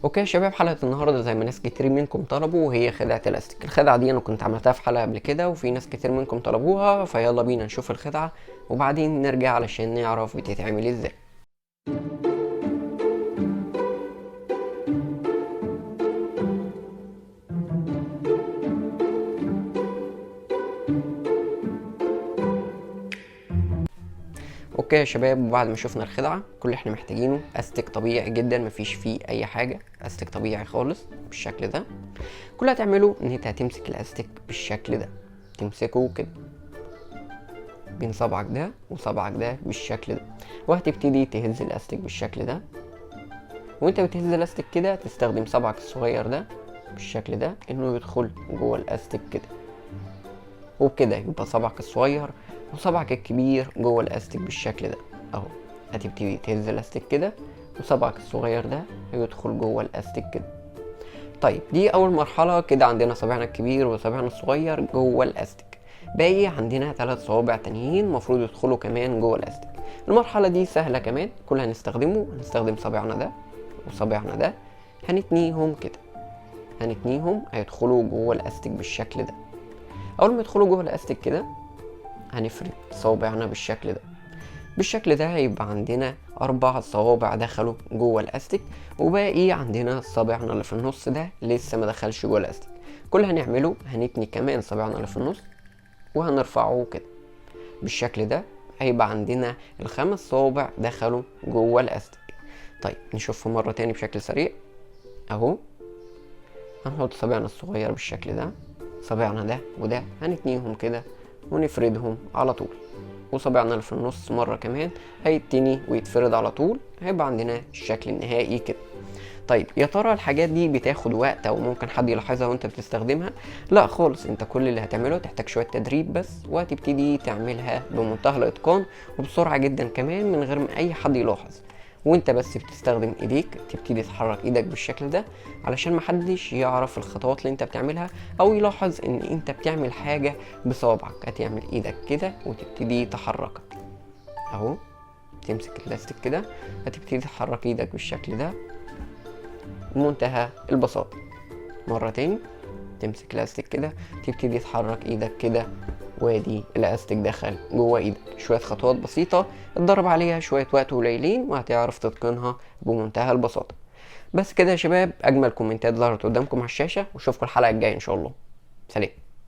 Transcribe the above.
اوكي يا شباب، حلقة النهاردة زي ما ناس كتير منكم طلبوا وهي خدعة الاستيك. الخدعة دي انا كنت عملتها في حلقة قبل كده وفي ناس كتير منكم طلبوها، فيلا بينا نشوف الخدعة وبعدين نرجع علشان نعرف بتتعمل ازاي. اوكي يا شباب، وبعد ما شفنا الخدعة كل اللي احنا محتاجينه استيك طبيعي جدا، مفيش فيه اي حاجة، استيك طبيعي خالص بالشكل ده. كل اللي هتعمله ان انت هتمسك الاستيك بالشكل ده، تمسكه كده بين صبعك ده وصبعك ده بالشكل ده، وهتبتدي تهز الاستيك بالشكل ده. وانت بتهز الاستيك كده تستخدم صبعك الصغير ده بالشكل ده انه يدخل جوه الاستيك كده، وبكده يبقى صبعك الصغير وصبعك الكبير جوه الاستيك بالشكل ده اهو. هتبتدي تهز الاستيك كده وصبعك الصغير ده هيدخل جوه الاستيك كده. طيب دي اول مرحله كده، عندنا صباعنا الكبير وصباعنا الصغير جوه الاستيك. باقي عندنا 3 صوابع تانيين المفروض يدخلوا كمان جوه الاستيك. المرحله دي سهله كمان، كل هنستخدم صابعنا ده وصابعنا ده، هنتنيهم كده، هنتنيهم هيدخلوا جوه الاستيك بالشكل ده. اول ما يدخلوا جوه الاستيك كده هنفرد صوابعنا بالشكل ده هيبقى عندنا 4 صوابع دخلوا جوه الاستيك، وباقي عندنا صابعنا اللي في النص ده لسه ما دخلش جوه الاستيك. كل اللي هنعمله هنتني كمان صابعنا اللي في النص وهنرفعه كده بالشكل ده، هيبقى عندنا ال5 صوابع دخلوا جوه الاستيك. طيب نشوفهم مرة تاني بشكل سريع اهو. هنحط صابعنا الصغير بالشكل ده، صابعنا ده وده هنتنيهم كده ونفردهم على طول، وصابعنا اللي في النص مرة كمان هيتني ويتفرد على طول، هيبقى عندنا الشكل النهائي كده. طيب يا ترى الحاجات دي بتاخد وقت او ممكن حد يلاحظها وانت بتستخدمها؟ لا خالص، انت كل اللي هتعمله تحتاج شوية تدريب بس، وهتبتدي تعملها بمنتهى الاتقان وبسرعة جدا كمان من غير ما اي حد يلاحظ. وانت بس بتستخدم ايديك، تبتدي تحرك ايدك بالشكل ده علشان محدش يعرف الخطوات اللي انت بتعملها او يلاحظ ان انت بتعمل حاجة بصوابعك. هتعمل ايدك كده وتبتدي تحركها اهو، تمسك الاستيك كده هتبتدي تحرك ايدك بالشكل ده بمنتهى البساطة. مرة تاني تمسك الاستيك كده تبتدي تحرك ايدك كده، وادي الاستيك دخل جوه ايدك. شوية خطوات بسيطة اتدرب عليها شوية وقت قليلين وهتعرف تتقنها بمنتهى البساطة. بس كده يا شباب، اجمل كومنتات ظهرت قدامكم على الشاشة، واشوفكم الحلقة الجاية ان شاء الله. سلام.